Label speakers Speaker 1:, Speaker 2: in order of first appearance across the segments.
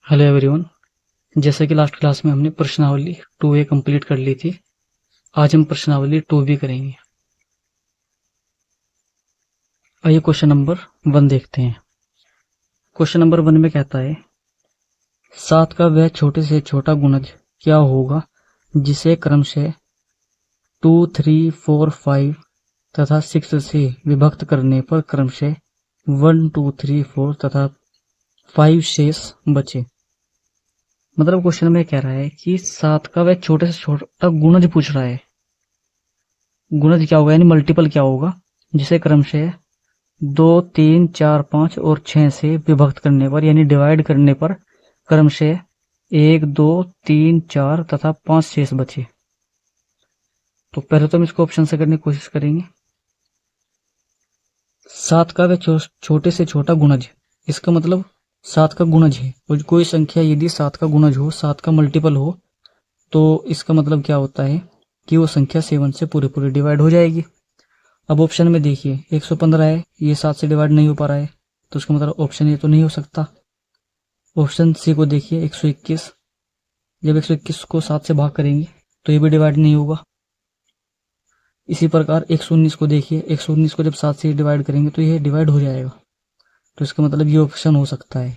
Speaker 1: Hello everyone. जैसे कि last class में हमने प्रश्नावली 2A कंप्लीट कर ली थी, आज हम प्रश्नावली 2B करेंगे। आइए क्वेश्चन नंबर 1 देखते हैं। क्वेश्चन नंबर 1 में कहता है 7 का वह छोटे से छोटा गुणज क्या होगा जिसे क्रमशः 2, 3, 4, 5 तथा 6 से विभक्त करने पर क्रमशः 1, 2, 3, 4 तथा 5 शेष बचे। मतलब क्वेश्चन में कह रहा है कि 7 का वह छोटे से छोटा गुणज पूछ रहा है। गुणज क्या होगा यानी मल्टीपल क्या होगा जिसे क्रमशः 2, 3, 4, 5 और 6 से विभक्त करने पर यानी डिवाइड करने पर क्रमशः 1, 2, 3, 4 तथा 5 शेष बचे। तो पहले तो हम इसको ऑप्शन से करने की कोशिश करेंगे। 7 का वह छोटे से छोटा गुणज, इसका मतलब 7 का गुणज है। और कोई संख्या यदि 7 का गुणज हो, 7 का मल्टीपल हो, तो इसका मतलब क्या होता है कि वो संख्या 7 से पूरी पूरी डिवाइड हो जाएगी। अब ऑप्शन में देखिए 115 है, ये 7 से डिवाइड नहीं हो पा रहा है, तो उसका मतलब ऑप्शन ये तो नहीं हो सकता। ऑप्शन सी को देखिए 121, जब 121 को 7 से भाग करेंगे तो ये भी डिवाइड नहीं होगा। इसी प्रकार 119 को देखिए, 119 को जब 7 से डिवाइड करेंगे तो ये डिवाइड हो जाएगा, तो इसका मतलब ये ऑप्शन हो सकता है।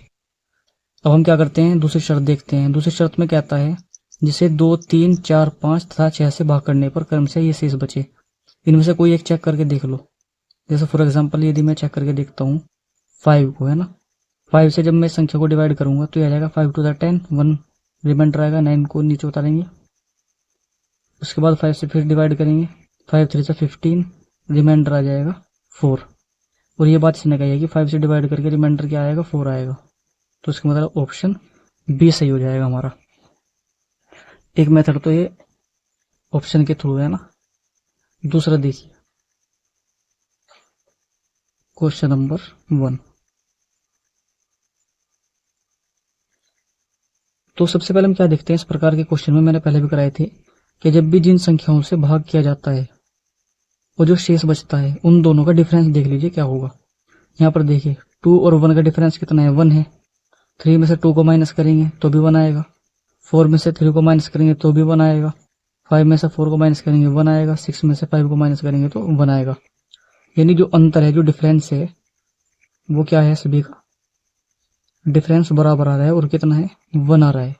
Speaker 1: अब हम क्या करते हैं, दूसरी शर्त देखते हैं। दूसरी शर्त में कहता है जिसे 2, 3, 4, 5 तथा 6 से भाग करने पर क्रमशः ये शेष बचे। इनमें से कोई एक चेक करके देख लो। जैसे फॉर एग्जांपल यदि मैं चेक करके देखता हूँ 5 को, है ना, 5 से जब मैं संख्या को डिवाइड करूंगा तो ये आ जाएगा 5 टू द 10, 1 रिमाइंडर आएगा, 9 को नीचे उतारेंगे। उसके बाद 5 से फिर डिवाइड करेंगे, 5 3 से 15, रिमाइंडर आ जाएगा 4। और ये बात इसने कही है कि 5 से डिवाइड करके रिमाइंडर क्या आएगा, 4 आएगा। तो इसका मतलब ऑप्शन बी सही हो जाएगा हमारा। एक मेथड तो ये ऑप्शन के थ्रू है ना। दूसरा देखिए क्वेश्चन नंबर 1। तो सबसे पहले हम क्या देखते हैं, इस प्रकार के क्वेश्चन में मैंने पहले भी कराए थे कि जब भी जिन संख्याओं से भाग किया जाता है और जो शेष बचता है उन दोनों का डिफरेंस देख लीजिए क्या होगा। यहाँ पर देखिए 2 और 1 का डिफरेंस कितना है, 1 है। 3 में से 2 को माइनस करेंगे तो भी 1 आएगा। 4 में से 3 को माइनस करेंगे तो भी 1 आएगा। 5 में से 4 को माइनस करेंगे 1 आएगा। 6 में से 5 को माइनस करेंगे तो 1 आएगा। यानी जो अंतर है, जो डिफरेंस है, वो क्या है, सभी का डिफरेंस बराबर आ रहा है और कितना है, 1 आ रहा है।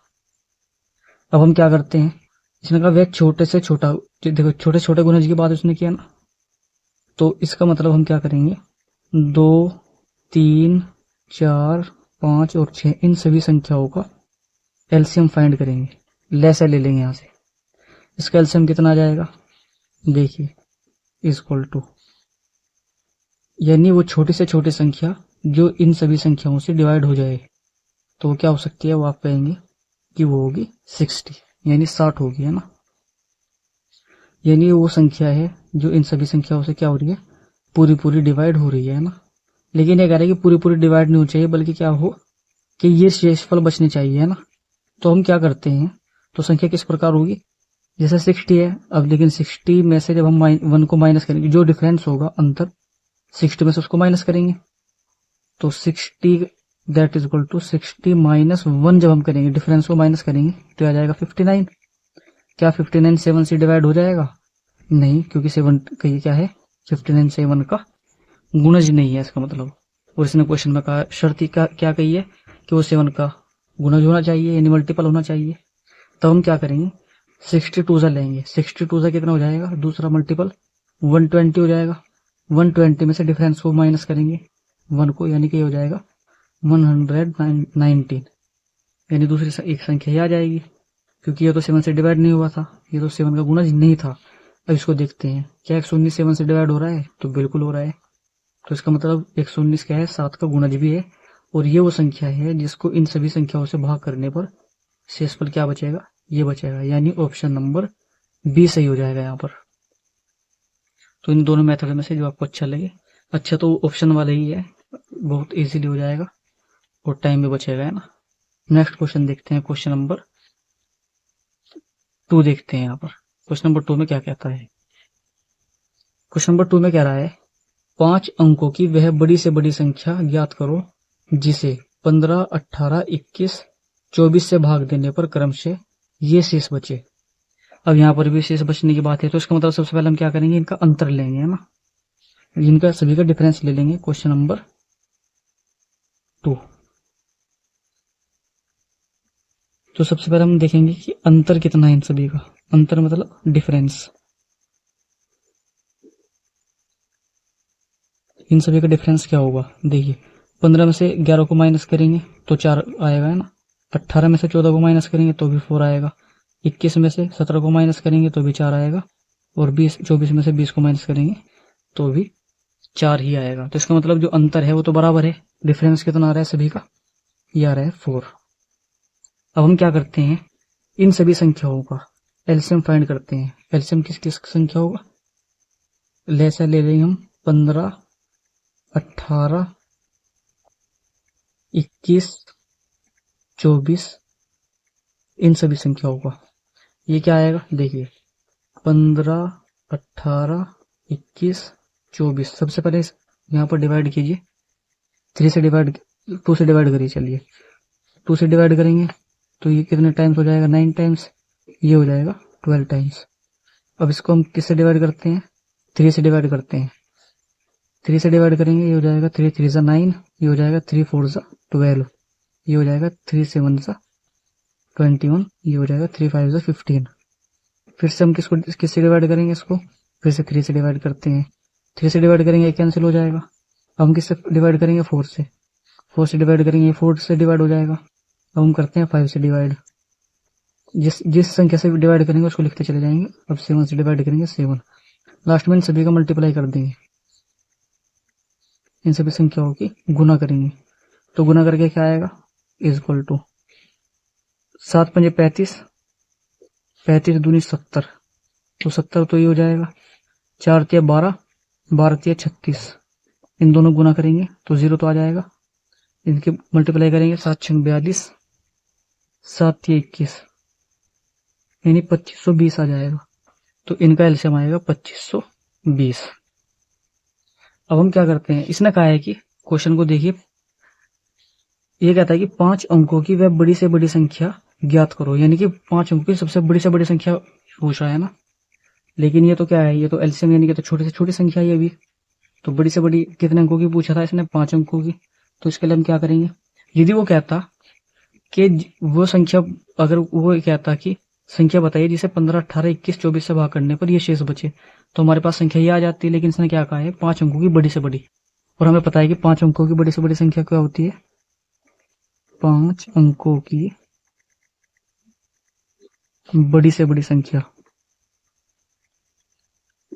Speaker 1: अब हम क्या करते हैं, इसने कहा वह छोटे से छोटा, देखो छोटे छोटे गुणज की बात उसने किया ना, तो इसका मतलब हम क्या करेंगे, 2, 3, 4, 5 और 6 इन सभी संख्याओं का एलसीएम फाइंड करेंगे। लेसा ले लेंगे यहां से। इसका एलसीएम कितना आ जाएगा, देखिए इक्वल टू, यानी वो छोटी से छोटी संख्या जो इन सभी संख्याओं से डिवाइड हो जाए तो वो क्या हो सकती है, वो आप कहेंगे कि वो होगी 60, यानी 60 होगी, है ना। यानी वो संख्या है जो इन सभी संख्याओं से क्या हो रही है, पूरी पूरी डिवाइड हो रही है ना। लेकिन ये कह रहा है कि पूरी पूरी डिवाइड नहीं होनी चाहिए, बल्कि क्या हो कि ये शेषफल बचने चाहिए, है ना। तो हम क्या करते हैं, तो संख्या किस प्रकार होगी, जैसे 60 है। अब लेकिन 60 में से जब हम 1 को माइनस करेंगे, जो डिफरेंस होगा अंतर 60 में से उसको माइनस करेंगे, तो 60 that is equal to 60 minus 1 जब हम करेंगे, डिफरेंस को माइनस करेंगे तो आ जाएगा 59। क्या 59 7 से डिवाइड हो जाएगा, नहीं, क्योंकि 7 का ये क्या है, 59 7 का गुणज नहीं है इसका मतलब। और इसने क्वेश्चन में कहा, शर्त क्या कही है कि वो 7 का गुणज होना चाहिए, यानी मल्टीपल होना चाहिए। तब हम क्या करेंगे, 62 लेंगे। 62 कितना हो जाएगा, दूसरा मल्टीपल 120 हो जाएगा। 120 में से डिफरेंस को माइनस करेंगे 1 को, यानी कि हो जाएगा 119, यानी दूसरी एक संख्या ही आ जाएगी, क्योंकि ये तो 7 से डिवाइड नहीं हुआ था, ये तो 7 का गुणज नहीं था। अब इसको देखते हैं, क्या 119 7 से डिवाइड हो रहा है, तो बिल्कुल हो रहा है। तो इसका मतलब 119 क्या है, 7 का गुणज भी है, और ये वो संख्या है जिसको इन सभी संख्याओं से भाग करने पर शेषफल क्या बचेगा, ये बचेगा, यानी ऑप्शन नंबर बी सही हो जाएगा यहाँ पर। तो इन दोनों मेथड में से जो आपको अच्छा लगे, अच्छा तो ऑप्शन वाला ही है, बहुत इजीली हो जाएगा और टाइम भी बचेगा, है ना। नेक्स्ट क्वेश्चन देखते हैं, क्वेश्चन नंबर 2 देखते हैं। यहाँ पर क्वेश्चन नंबर 2 में क्या कहता है, क्वेश्चन नंबर 2 में कह रहा है 5 अंकों की वह बड़ी से बड़ी संख्या ज्ञात करो जिसे 15, 18, 21 24 से भाग देने पर क्रमशः ये शेष बचे। अब यहाँ पर भी शेष बचने की बात है, तो इसका मतलब सबसे पहले हम क्या करेंगे, इनका अंतर लेंगे, है ना, इनका सभी का डिफरेंस ले लेंगे। Question number 2। तो सबसे पहले हम देखेंगे कि अंतर कितना है इन सभी का। अंतर मतलब डिफरेंस। इन सभी का डिफरेंस क्या होगा, देखिए 15 में से 11 को माइनस करेंगे तो 4 आएगा, है ना। 18 में से 14 को माइनस करेंगे तो भी 4 आएगा। 21 में से 17 को माइनस करेंगे तो भी 4 आएगा। और 24 में से 20 को माइनस करेंगे तो भी 4 ही आएगा। तो इसका मतलब जो अंतर है वो तो बराबर है। डिफरेंस कितना आ रहा है सभी का, ये आ रहा है 4। अब हम क्या करते हैं, इन सभी संख्याओं का एलसीएम फाइंड करते हैं। एलसीएम किस किस संख्या होगा, ले लेंगे हम 15, 18, 21, 24, इन सभी संख्याओं का। ये क्या आएगा, देखिए 15, 18, 21, 24। सबसे पहले यहाँ पर डिवाइड कीजिए, 2 से डिवाइड करिए। चलिए 2 से डिवाइड करेंगे तो ये कितने टाइम्स हो जाएगा, 9 टाइम्स। ये हो जाएगा 12 टाइम्स। अब इसको हम किससे डिवाइड करते हैं, 3 से डिवाइड करते हैं। 3 से डिवाइड करेंगे, ये हो जाएगा 3 3 जा 9, ये हो जाएगा 3 4 जा 12, ये हो जाएगा 3 7 जा 21, ये हो जाएगा 3 5 जा 15। फिर से हम किससे डिवाइड करेंगे इसको, फिर से 3 से डिवाइड करते हैं। 3 से डिवाइड करेंगे कैंसिल हो जाएगा। अब हम किससे डिवाइड करेंगे, 4 से। 4 से डिवाइड करेंगे, 4 से डिवाइड हो जाएगा। अब हम करते हैं 5 से डिवाइड। जिस संख्या से डिवाइड करेंगे उसको लिखते चले जाएंगे। अब 7 से डिवाइड करेंगे 7। लास्ट में इन सभी का मल्टीप्लाई कर देंगे, इन सभी संख्याओं की गुना करेंगे। तो गुना करके क्या आएगा, इज इक्वल टू 7 पंजे 35, 35 दूनी 70, तो 70 तो ये हो जाएगा। 4 तिया 12, 12 तिया 36। इन दोनों गुना करेंगे तो 0 तो आ जाएगा। इनके मल्टीप्लाई करेंगे, 7 6 42, 7 तिया 21, यानी 2520 आ जाएगा। तो इनका एलसीएम आएगा 2520। अब हम क्या करते हैं, इसने कहा है कि क्वेश्चन को देखिए, ये कहता है कि 5 अंकों की वह बड़ी से बड़ी संख्या ज्ञात करो, यानी कि 5 अंकों की सबसे बड़ी से बड़ी संख्या पूछ रहा है ना। लेकिन ये तो क्या है, ये तो एलसीएम यानी कि तो छोटी से छोटी संख्या है अभी। तो बड़ी से बड़ी कितने अंकों की पूछा था इसने, 5 अंकों की। तो इसके लिए हम क्या करेंगे, यदि वो कहता कि वो संख्या, अगर वो कहता कि संख्या बताइए जिसे 15, 18, 21, 24 से भाग करने पर ये शेष बचे, तो हमारे पास संख्या ये आ जाती है। लेकिन इसने क्या कहा है, 5 अंकों की बड़ी से बड़ी। और हमें पता है कि 5 अंकों की बड़ी से बड़ी संख्या क्या होती है, 5 अंकों की बड़ी से बड़ी संख्या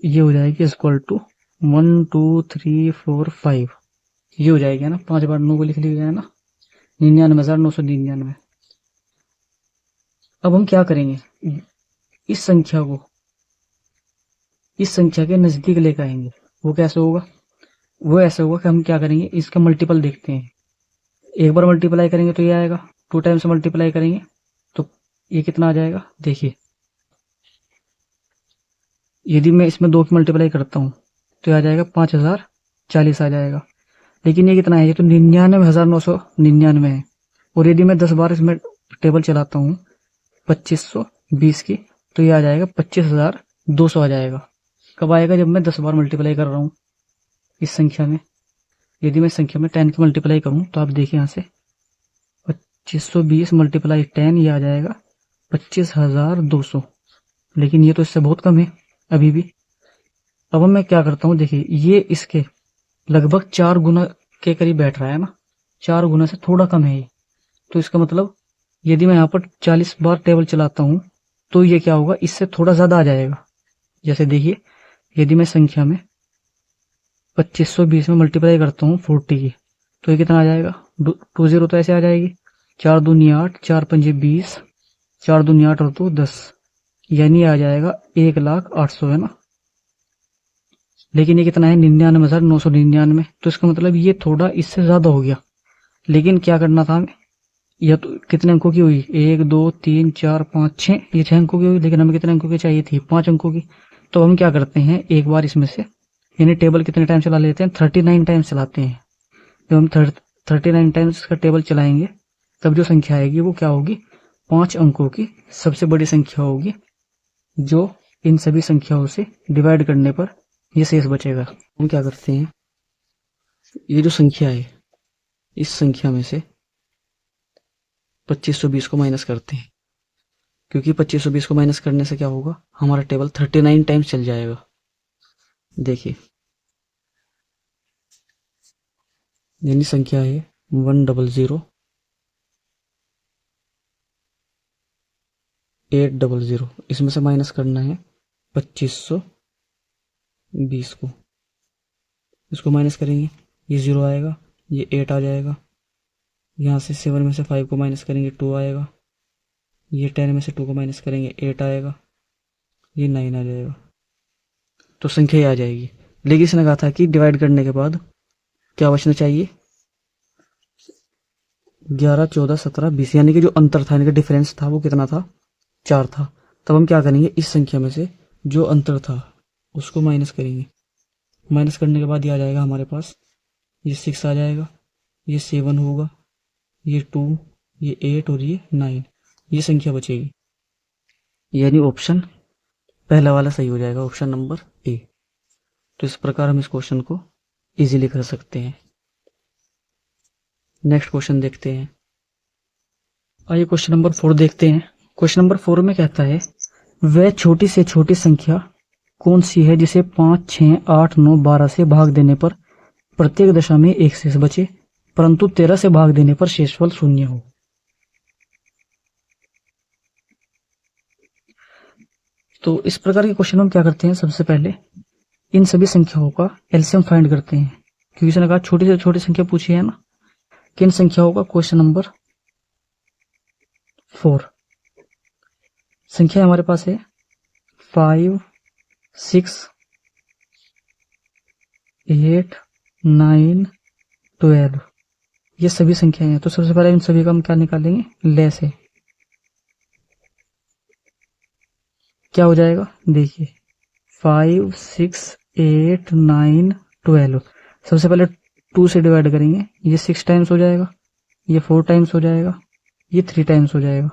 Speaker 1: ये हो जाएगी इक्वल टू 1 2 3 4 5। ये हो जाएगी ना, 5 बार 9 को लिख लिया है ना, 99,999। अब हम क्या करेंगे, इस संख्या को इस संख्या के नजदीक लेकर आएंगे। वो कैसे होगा, वो ऐसे होगा कि हम क्या करेंगे, इसका मल्टीपल देखते हैं। एक बार मल्टीप्लाई करेंगे तो ये आएगा, 2 टाइम्स मल्टीप्लाई करेंगे तो ये कितना आ जाएगा, देखिए यदि मैं इसमें 2 की मल्टीप्लाई करता हूं तो ये आ जाएगा 5040 आ जाएगा। लेकिन ये कितना है, ये तो 99,999 है। और यदि मैं 10 बार इसमें टेबल चलाता हूँ 2520 की, तो ये आ जाएगा 25,200 आ जाएगा। कब आएगा, जब मैं 10 बार मल्टीप्लाई कर रहा हूँ इस संख्या में। यदि मैं संख्या में 10 की मल्टीप्लाई करूँ तो आप देखिए यहाँ से 2520 मल्टीप्लाई 10, ये आ जाएगा 25,200। लेकिन ये तो इससे बहुत कम है अभी भी। अब मैं क्या करता हूँ, देखिए ये इसके लगभग 4 गुना के करीब बैठ रहा है ना, 4 गुना से थोड़ा कम है ये। तो इसका मतलब यदि मैं यहाँ पर 40 बार टेबल चलाता हूँ तो ये क्या होगा, इससे थोड़ा ज्यादा आ जाएगा। जैसे देखिए यदि मैं संख्या में 2520 में मल्टीप्लाई करता हूँ 40 की, तो ये कितना आ जाएगा, 2 0 तो ऐसे आ जाएगी, 4 दूनी 8, 4 पंजे 20, 4 दूनी 8 और 2 10, यानी आ जाएगा 1,08,000, है ना। लेकिन ये कितना है, 99,999। तो इसका मतलब ये थोड़ा इससे ज्यादा हो गया। लेकिन क्या करना था हमें, यह तो कितने अंकों की हुई, 1 2 3 4 5 6, ये 6 अंकों की हुई। लेकिन हमें कितने अंकों की चाहिए थी, 5 अंकों की। तो हम क्या करते हैं, एक बार इसमें से यानी टेबल कितने टाइम चला लेते हैं, 39 टाइम्स चलाते हैं। जब हम 39 टाइम्स का टेबल चलाएंगे तब जो संख्या आएगी वो क्या होगी, 5 अंकों की सबसे बड़ी संख्या होगी, जो इन सभी संख्याओं से डिवाइड करने पर ये शेष बचेगा। हम क्या करते हैं, ये जो संख्या है इस संख्या में से 2520 को माइनस करते हैं, क्योंकि 2520 को माइनस करने से क्या होगा, हमारा टेबल 39 टाइम्स चल जाएगा। देखिए यानी संख्या है 100,800, इसमें से माइनस करना है 2520 को, इसको माइनस करेंगे, ये 0 आएगा, ये 8 आ जाएगा, यहाँ से 7 में से 5 को माइनस करेंगे 2 आएगा, ये 10 में से 2 को माइनस करेंगे 8 आएगा, ये 9 आ जाएगा, तो संख्या ये आ जाएगी। लेकिन इसने कहा था कि डिवाइड करने के बाद क्या बचना चाहिए, 11, 14, 17, 20, यानी कि जो अंतर था, यानी कि डिफरेंस था वो कितना था, 4 था। तब हम क्या करेंगे, इस संख्या में से जो अंतर था उसको माइनस करेंगे, माइनस करने के बाद ये आ जाएगा हमारे पास, ये 6 आ जाएगा, ये 7 होगा, ये 2, ये 8 और ये 9, ये संख्या बचेगी। यानी ऑप्शन पहला वाला सही हो जाएगा, ऑप्शन नंबर ए। तो इस प्रकार हम इस क्वेश्चन को इजीली कर सकते हैं। नेक्स्ट क्वेश्चन देखते हैं। आइए क्वेश्चन नंबर 4 देखते हैं। क्वेश्चन नंबर 4 में कहता है, वह छोटी से छोटी संख्या कौन सी है जिसे 5, 6, 8, 9, 12 से भाग देने पर प्रत्येक दशा में एक शेष बचे, परंतु 13 से भाग देने पर शेषफल 0 हो। तो इस प्रकार के क्वेश्चन हम क्या करते हैं, सबसे पहले इन सभी संख्याओं का एलसीएम फाइंड करते हैं, क्योंकि इसने कहा छोटी से छोटी संख्या पूछी है ना। किन संख्याओं का, क्वेश्चन नंबर 4 संख्या हमारे पास है 5, 6, 8, 9, 12, ये सभी संख्याएं हैं। तो सबसे पहले इन सभी का हम क्या निकालेंगे, लेस है, क्या हो जाएगा, देखिए 5, 6, 8, 9, 12, सबसे पहले 2 से डिवाइड करेंगे, ये 6 टाइम्स हो जाएगा, ये 4 टाइम्स हो जाएगा, ये 3 टाइम्स हो जाएगा।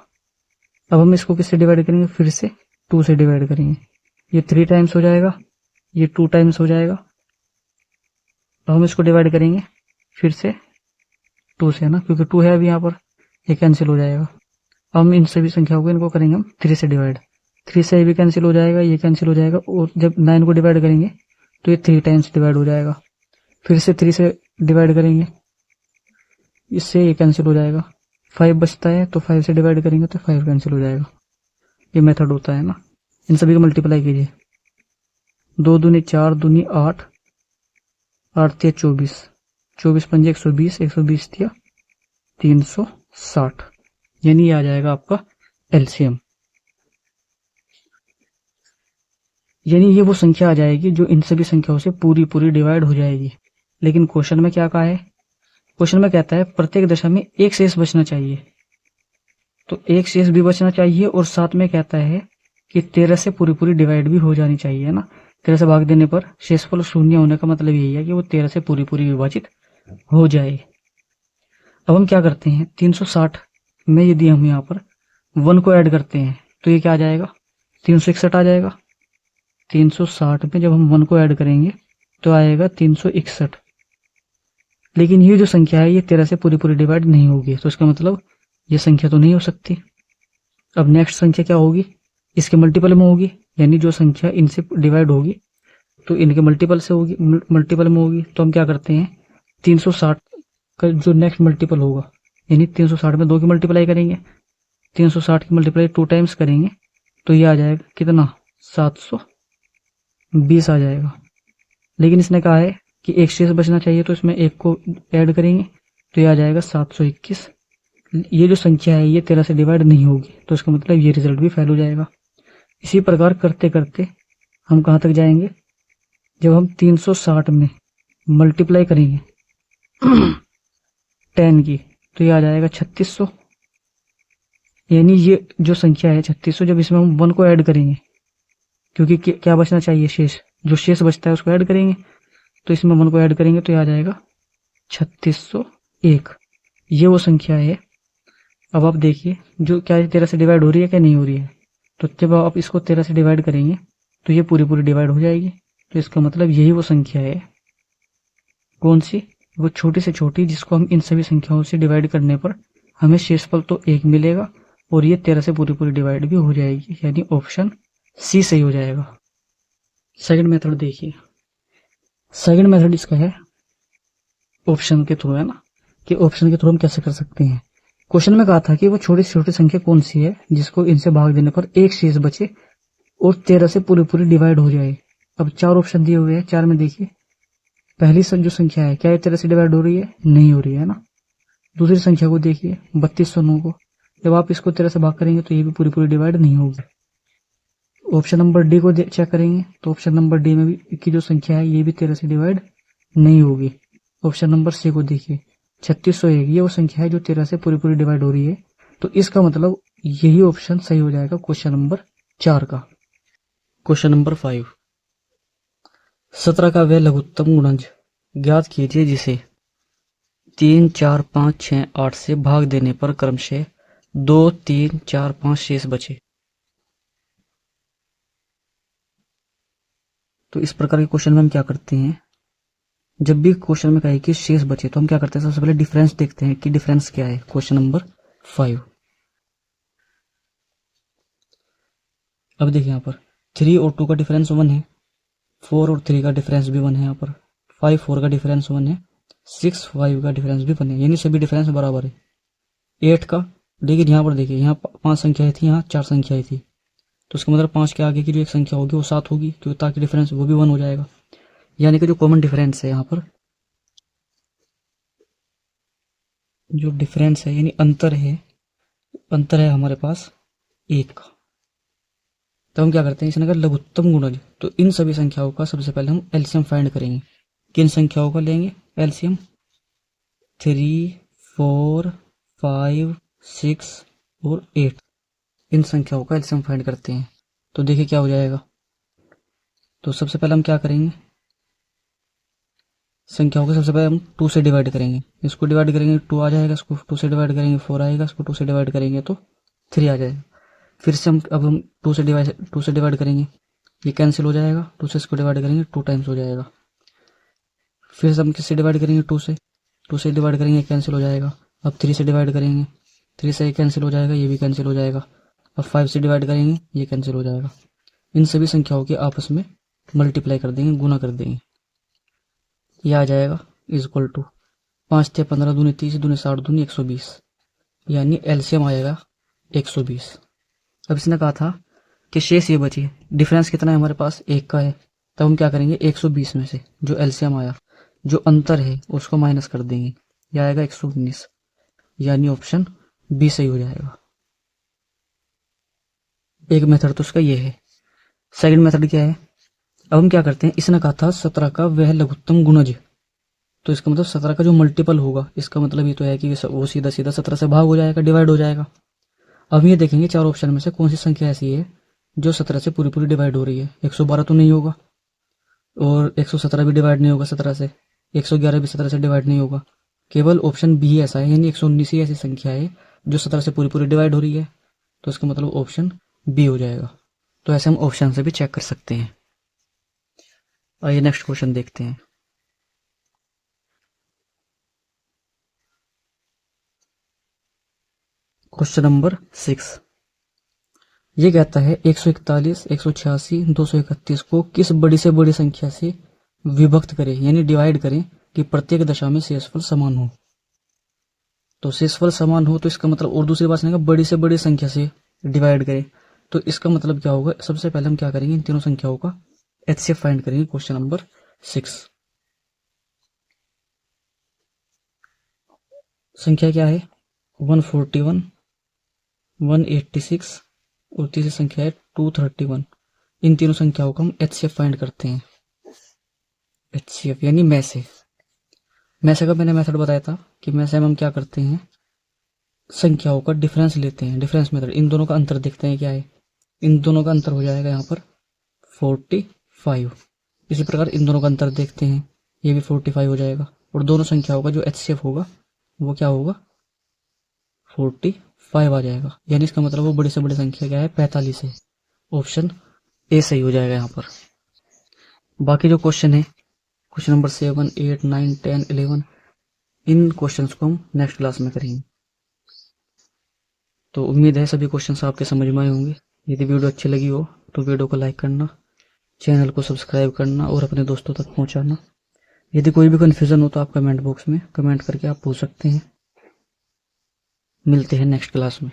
Speaker 1: अब हम इसको किससे डिवाइड करेंगे, फिर से 2 से डिवाइड करेंगे, ये 3 टाइम्स हो जाएगा, ये 2 टाइम्स हो जाएगा। अब हम इसको डिवाइड करेंगे फिर से 2 से, है ना, क्योंकि 2 है अभी यहाँ पर, ये कैंसिल हो जाएगा। अब हम इन सभी संख्याओं को, इनको करेंगे हम 3 से डिवाइड, 3 से ये भी कैंसिल हो जाएगा, ये कैंसिल हो जाएगा, और जब 9 को डिवाइड करेंगे तो ये 3 टाइम्स डिवाइड हो जाएगा, फिर से 3 से डिवाइड करेंगे, इससे ये कैंसिल हो जाएगा, 5 बचता है तो 5 से डिवाइड करेंगे तो 5 कैंसिल हो जाएगा। ये मेथड होता है ना। इन सभी को मल्टीप्लाई कीजिए, 2 दूनी 4, दूनी 8, 8 तिया 24, 24 पंजे 120, 120 तिया 360, यानी ये आ जाएगा आपका एलसीएम। यानी ये वो संख्या आ जाएगी जो इन सभी संख्याओं से पूरी पूरी डिवाइड हो जाएगी। लेकिन क्वेश्चन में क्या कहा है, क्वेश्चन में कहता है प्रत्येक दशा में एक शेष बचना चाहिए, तो एक शेष भी बचना चाहिए, और साथ में कहता है कि 13 से पूरी पूरी डिवाइड भी हो जानी चाहिए, है ना। 13 से भाग देने पर शेषफल 0 होने का मतलब यही है कि वो 13 से पूरी पूरी विभाजित हो जाए। अब हम क्या करते हैं, 360 में यदि हम यहाँ पर 1 को ऐड करते हैं तो ये क्या आ जाएगा, 361 आ जाएगा। 360 में जब हम 1 को ऐड करेंगे तो आएगा 361, लेकिन ये जो संख्या है ये 13 से पूरी पूरी डिवाइड नहीं होगी, तो इसका मतलब ये संख्या तो नहीं हो सकती। अब नेक्स्ट संख्या क्या होगी, इसके मल्टीपल में होगी, यानी जो संख्या इनसे डिवाइड होगी तो इनके मल्टीपल से होगी, मल्टीपल में होगी। तो हम क्या करते हैं, 360 का जो नेक्स्ट मल्टीपल होगा, यानी 360 में 2 की मल्टीप्लाई करेंगे, 360 की मल्टीप्लाई 2 टाइम्स करेंगे तो ये आ जाएगा कितना, 720 आ जाएगा। लेकिन इसने कहा है कि एक शेष बचना चाहिए, तो इसमें एक को ऐड करेंगे तो ये आ जाएगा 721। ये जो संख्या है ये 13 से डिवाइड नहीं होगी, तो इसका मतलब ये रिजल्ट भी फेल हो जाएगा। इसी प्रकार करते करते हम कहाँ तक जाएंगे, जब हम 360 में मल्टीप्लाई करेंगे 10 की तो ये आ जाएगा 3600, यानी ये जो संख्या है 3600, जब इसमें हम 1 को ऐड करेंगे, क्योंकि क्या बचना चाहिए, शेष, जो शेष बचता है उसको ऐड करेंगे, तो इसमें 1 को ऐड करेंगे तो ये आ जाएगा 3601। ये वो संख्या है अब आप देखिए जो क्या 13 से डिवाइड हो रही है क्या नहीं हो रही है। तो जब आप इसको 13 से डिवाइड करेंगे तो ये पूरी पूरी डिवाइड हो जाएगी। तो इसका मतलब यही वो संख्या है, कौन सी, वो छोटी से छोटी, जिसको हम इन सभी संख्याओं से डिवाइड करने पर हमें शेषफल तो 1 मिलेगा और ये 13 से पूरी पूरी डिवाइड भी हो जाएगी, यानी ऑप्शन सी सही हो जाएगा। सेकंड मेथड देखिए, सेकंड मेथड इसका है ऑप्शन के थ्रू, है ना, कि ऑप्शन के थ्रू हम कैसे कर सकते हैं। क्वेश्चन में कहा था कि वो छोटी से छोटी संख्या कौन सी है जिसको इनसे भाग देने पर एक शेष बचे और 13 से पूरी पूरी डिवाइड हो जाए। अब 4 ऑप्शन दिए हुए हैं, 4 में देखिए पहली जो संख्या है क्या ये 13 से डिवाइड हो रही है, नहीं हो रही है ना। दूसरी संख्या को देखिए 3209 को, जब आप इसको 13 से भाग करेंगे तो ये भी पूरी पूरी डिवाइड नहीं होगी। ऑप्शन नंबर डी को चेक करेंगे तो ऑप्शन नंबर डी में भी की जो संख्या है ये भी 13 से डिवाइड नहीं होगी। ऑप्शन नंबर सी को देखिए 3601, ये वो संख्या है जो 13 से पूरी पूरी डिवाइड हो रही है। तो इसका मतलब यही ऑप्शन सही हो जाएगा क्वेश्चन नंबर 4 का। क्वेश्चन नंबर 5, 17 का वह लघुत्तम गुणज ज्ञात कीजिए जिसे 3, 4, 5, 6, 8 से भाग देने पर क्रमशः 2, 3, 4, 5 शेष बचे। तो इस प्रकार के क्वेश्चन में हम क्या करते हैं, जब भी क्वेश्चन में कहे कि शेष बचे तो हम क्या करते हैं, सबसे पहले डिफरेंस देखते हैं कि डिफरेंस क्या है। क्वेश्चन नंबर 5, अब देखिए यहाँ पर 3 और 2 का डिफरेंस 1 है, 4 और 3 का डिफरेंस भी 1 है, यहाँ पर 5 4 का डिफरेंस 1 है, 6 5 का डिफरेंस भी 1 है, यानी सभी डिफरेंस बराबर है। 8 का देखिए यहाँ पर, देखिए यहाँ 5 संख्याएं थी, यहाँ 4 संख्याएं थी, तो उसका मतलब 5 के आगे की जो एक संख्या होगी वो 7 होगी, तो ताकि डिफरेंस वो भी 1 हो जाएगा। यानी कि जो कॉमन डिफरेंस है यहाँ पर, जो डिफरेंस है यानी अंतर है हमारे पास 1 का। तो हम क्या करते हैं, इसने कहा लघुत्तम गुणज, तो इन सभी संख्याओं का सबसे पहले हम एलसीएम फाइंड करेंगे। किन संख्याओं का लेंगे एलसीएम, 3, 4, 5, 6 और 8, इन संख्याओं का एलसीएम फाइंड करते हैं। तो देखिए क्या हो जाएगा। तो सबसे पहले हम क्या करेंगे, संख्याओं को सबसे पहले हम 2 से डिवाइड करेंगे, इसको डिवाइड करेंगे 2 आ जाएगा, इसको 2 से डिवाइड करेंगे 4 आएगा, इसको 2 से डिवाइड करेंगे तो 3 आ जाएगा। फिर से हम 2 से डिवाइड करेंगे, ये कैंसिल हो जाएगा, 2 से इसको डिवाइड करेंगे 2 टाइम्स हो जाएगा। फिर से हम किससे डिवाइड करेंगे, 2 से डिवाइड करेंगे, कैंसिल हो जाएगा। अब 3 से डिवाइड करेंगे, 3 से ये कैंसिल हो जाएगा, ये भी कैंसिल हो जाएगा। अब 5 से डिवाइड करेंगे, ये कैंसिल हो जाएगा। इन सभी संख्याओं के आपस में मल्टीप्लाई कर देंगे, गुना कर देंगे, ये आ जाएगा इज इक्वल टू 5 × 15 दूनी 30 दूनी 60 दूनी 120, यानी एलसीएम आएगा 120। अब इसने कहा था कि शेष ये बची, डिफरेंस कितना है हमारे पास 1 का है, तब हम क्या करेंगे 120 में से जो एलसीएम आया, जो अंतर है उसको माइनस कर देंगे, यह आएगा 119, यानी ऑप्शन बी सही हो जाएगा। एक मेथड तो उसका ये है। सेकंड मेथड क्या है, अब हम क्या करते हैं, इसने कहा था 17 का वह लघुत्तम गुणज, तो इसका मतलब 17 का जो मल्टीपल होगा, इसका मतलब ये तो है कि वो सीधा सीधा 17 से भाग हो जाएगा, डिवाइड हो जाएगा। अब ये देखेंगे 4 ऑप्शन में से कौन सी संख्या ऐसी है जो 17 से पूरी पूरी डिवाइड हो रही है। 112 तो नहीं होगा, और 117 भी डिवाइड नहीं होगा 17 से, 111 भी 17 से डिवाइड नहीं होगा, केवल ऑप्शन बी ऐसा है, यानी 119 ही ऐसी संख्या है जो 17 से पूरी पूरी डिवाइड हो रही है, तो इसका मतलब ऑप्शन बी हो जाएगा। तो ऐसे हम ऑप्शन से भी चेक कर सकते हैं। आइए नेक्स्ट क्वेश्चन देखते हैं। क्वेश्चन नंबर 6, ये कहता है 141, 186, 231 को किस बड़ी से बड़ी संख्या से विभक्त करें, यानी डिवाइड करें कि प्रत्येक दशा में शेषफल समान हो। तो शेषफल समान हो तो इसका मतलब, और दूसरी बात सुनेगा, बड़ी से बड़ी संख्या से डिवाइड करें, तो इसका मतलब क्या होगा, सबसे पहले हम क्या करेंगे, इन तीनों संख्याओं का एचसीएफ फाइंड करेंगे। क्वेश्चन नंबर 6, संख्या क्या है 141, 186 और तीसरी संख्या है 231। इन तीनों संख्याओं का हम एचसीएफ फाइंड करते हैं। एचसीएफ यानी मैसे का मैंने मेथड बताया था कि मैसे में हम क्या करते हैं, संख्याओं का डिफरेंस लेते हैं, डिफरेंस मेथड, इन दोनों का अंतर देखते हैं क्या है, इन दोनों का अंतर हो जाएगा यहाँ पर 45। इसी प्रकार इन दोनों का अंतर देखते हैं, ये भी 45 हो जाएगा, और दोनों संख्याओं का जो एचसीएफ होगा वो क्या होगा 45। 5 आ जाएगा, यानी इसका मतलब वो बड़ी से बड़ी संख्या क्या है 45 है। ऑप्शन ए सही हो जाएगा यहाँ पर। बाकी जो क्वेश्चन है क्वेश्चन नंबर 7, 8, 9, 10, 11 इन क्वेश्चंस को हम नेक्स्ट क्लास में करेंगे। तो उम्मीद है सभी क्वेश्चंस आपके समझ में आए होंगे। यदि वीडियो अच्छी लगी हो तो वीडियो को लाइक करना, चैनल को सब्सक्राइब करना और अपने दोस्तों तक पहुंचाना। यदि कोई भी कन्फ्यूज़न हो तो आप कमेंट बॉक्स में कमेंट करके आप पूछ सकते हैं। मिलते हैं नेक्स्ट क्लास में।